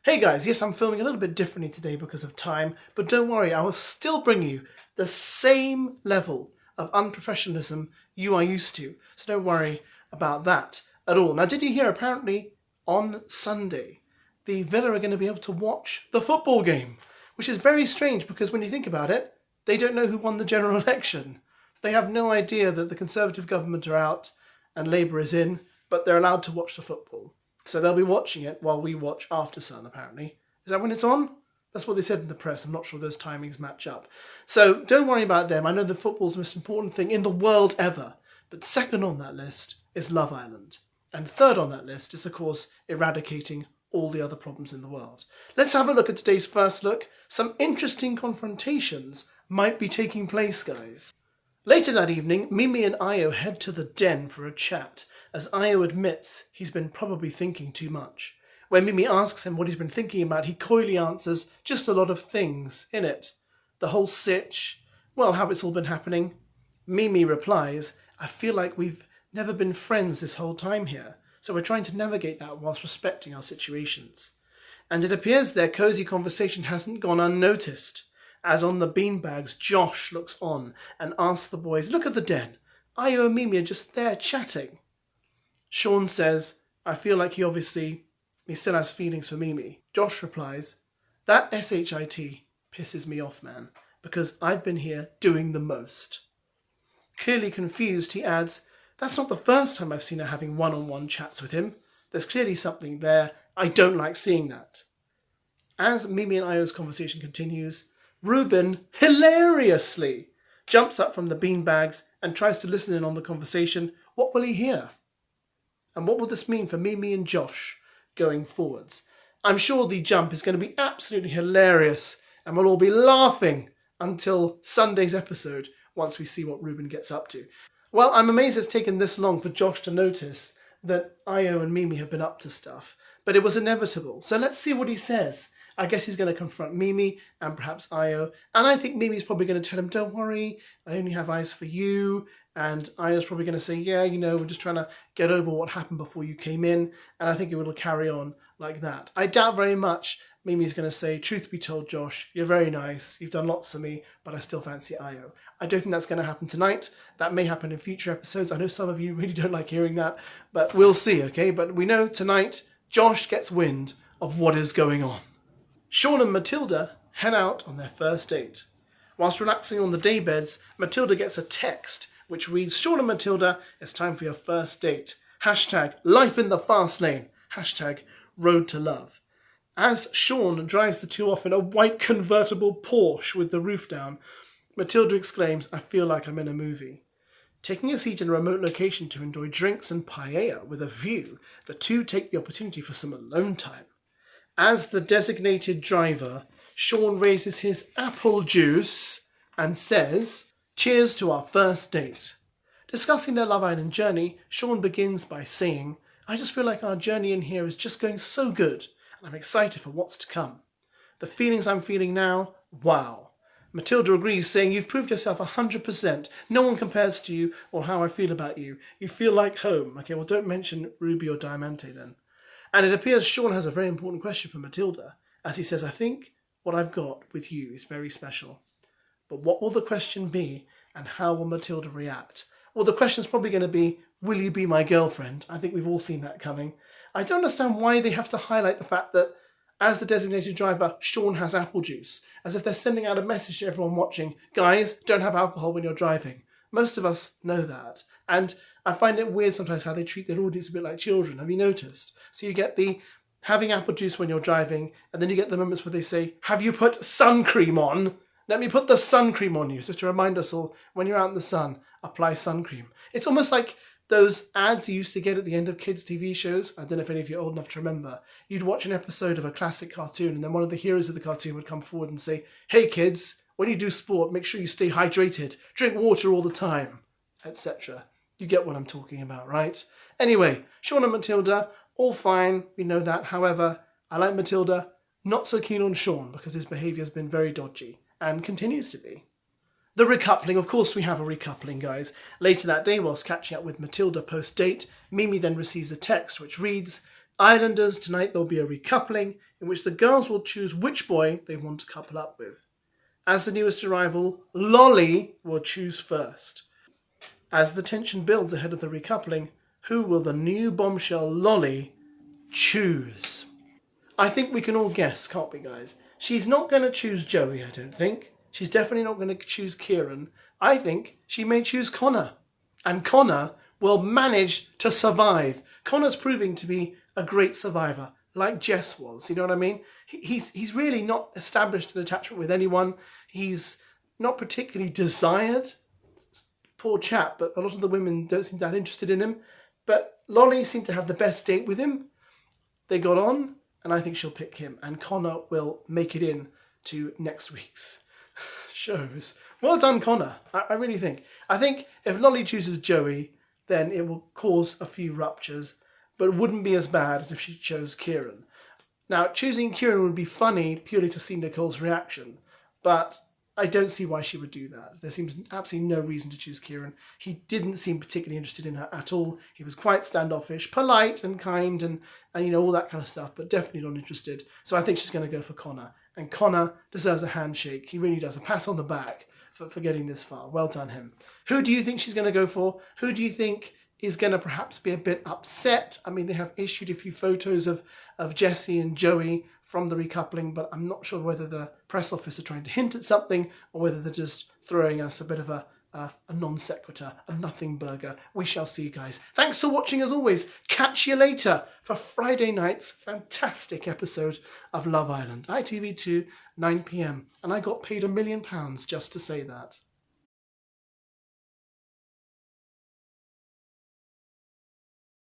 Hey guys, yes, I'm filming a little bit differently today because of time, but don't worry, I will still bring you the same level of unprofessionalism you are used to, so don't worry about that at all. Now, did you hear, apparently on Sunday, the Villa are going to be able to watch the football game, which is very strange because when you think about it, they don't know who won the general election. They have no idea that the Conservative government are out and Labour is in, but they're allowed to watch the football. So they'll be watching it while we watch After Sun, apparently. Is that when it's on? That's what they said in the press. I'm not sure those timings match up. So don't worry about them. I know that football's the most important thing in the world ever. But second on that list is Love Island. And third on that list is, of course, eradicating all the other problems in the world. Let's have a look at today's first look. Some interesting confrontations might be taking place, guys. Later that evening, MIMII and Ayo head to the den for a chat, as Ayo admits he's been probably thinking too much. When MIMII asks him what he's been thinking about, he coyly answers, just a lot of things, innit? The whole sitch, well, how it's all been happening. MIMII replies, I feel like we've never been friends this whole time here, so we're trying to navigate that whilst respecting our situations. And it appears their cosy conversation hasn't gone unnoticed, as on the beanbags, Josh looks on and asks the boys, look at the den. Ayo and MIMII are just there chatting. Sean says, I feel like he still has feelings for MIMII. Josh replies, that SHIT pisses me off, man, because I've been here doing the most. Clearly confused, he adds, that's not the first time I've seen her having one-on-one chats with him. There's clearly something there. I don't like seeing that. As MIMII and Ayo's conversation continues, Ruben hilariously jumps up from the beanbags and tries to listen in on the conversation. What will he hear? And what will this mean for MIMII and Josh going forwards? I'm sure the jump is going to be absolutely hilarious and we'll all be laughing until Sunday's episode once we see what Ruben gets up to. Well, I'm amazed it's taken this long for Josh to notice that Ayo and MIMII have been up to stuff, but it was inevitable. So let's see what he says. I guess he's going to confront MIMII and perhaps Ayo. And I think MIMI's probably going to tell him, don't worry, I only have eyes for you. And Ayo's probably going to say, yeah, we're just trying to get over what happened before you came in. And I think it will carry on like that. I doubt very much MIMI's going to say, truth be told, Josh, you're very nice. You've done lots for me, but I still fancy Ayo. I don't think that's going to happen tonight. That may happen in future episodes. I know some of you really don't like hearing that, but we'll see, okay? But we know tonight, Josh gets wind of what is going on. Sean and Matilda head out on their first date. Whilst relaxing on the daybeds, Matilda gets a text which reads, Sean and Matilda, it's time for your first date. Hashtag life in the fast lane. Hashtag road to love. As Sean drives the two off in a white convertible Porsche with the roof down, Matilda exclaims, I feel like I'm in a movie. Taking a seat in a remote location to enjoy drinks and paella with a view, the two take the opportunity for some alone time. As the designated driver, Sean raises his apple juice and says, cheers to our first date. Discussing their Love Island journey, Sean begins by saying, I just feel like our journey in here is just going so good, and I'm excited for what's to come. The feelings I'm feeling now, wow. Matilda agrees, saying, you've proved yourself 100%. No one compares to you or how I feel about you. You feel like home. Okay, well, don't mention Ruby or Diamante then. And it appears Sean has a very important question for Matilda, as he says, I think what I've got with you is very special. But what will the question be, and how will Matilda react? Well, the question's probably going to be, will you be my girlfriend? I think we've all seen that coming. I don't understand why they have to highlight the fact that, as the designated driver, Sean has apple juice, as if they're sending out a message to everyone watching, guys, don't have alcohol when you're driving. Most of us know that. And I find it weird sometimes how they treat their audience a bit like children. Have you noticed? So you get the having apple juice when you're driving, and then you get the moments where they say, have you put sun cream on? Let me put the sun cream on you. So to remind us all, when you're out in the sun, apply sun cream. It's almost like those ads you used to get at the end of kids' TV shows. I don't know if any of you are old enough to remember. You'd watch an episode of a classic cartoon, and then one of the heroes of the cartoon would come forward and say, hey kids, when you do sport, make sure you stay hydrated. Drink water all the time, etc. You get what I'm talking about, right? Anyway, Sean and Matilda, all fine, we know that. However, I like Matilda, not so keen on Sean because his behaviour has been very dodgy and continues to be. The recoupling, of course we have a recoupling, guys. Later that day, whilst catching up with Matilda post-date, MIMII then receives a text which reads, Islanders, tonight there'll be a recoupling in which the girls will choose which boy they want to couple up with. As the newest arrival, Lolly will choose first. As the tension builds ahead of the recoupling, who will the new bombshell Lolly choose? I think we can all guess, can't we, guys? She's not going to choose Joey, I don't think. She's definitely not going to choose Kieran. I think she may choose Connor. And Connor will manage to survive. Connor's proving to be a great survivor, like Jess was. You know what I mean? He's really not established an attachment with anyone. He's not particularly desired. Poor chap, but a lot of the women don't seem that interested in him. But Lolly seemed to have the best date with him. They got on, and I think she'll pick him. And Connor will make it in to next week's shows. Well done, Connor. I really think. I think if Lolly chooses Joey, then it will cause a few ruptures, but it wouldn't be as bad as if she chose Kieran. Now, choosing Kieran would be funny purely to see Nicole's reaction, but I don't see why she would do that. There seems absolutely no reason to choose Kieran. He didn't seem particularly interested in her at all. He was quite standoffish, polite and kind and you know, all that kind of stuff, but definitely not interested. So I think she's going to go for Connor. And Connor deserves a handshake. He really does. A pat on the back for getting this far. Well done, him. Who do you think she's going to go for? Who do you think is going to perhaps be a bit upset? I mean, they have issued a few photos of Jessie and Joey from the recoupling, but I'm not sure whether the press office are trying to hint at something or whether they're just throwing us a bit of a non sequitur, a nothing burger. We shall see, guys. Thanks for watching as always. Catch you later for Friday night's fantastic episode of Love Island. ITV2, 9 p.m. And I got paid £1 million just to say that.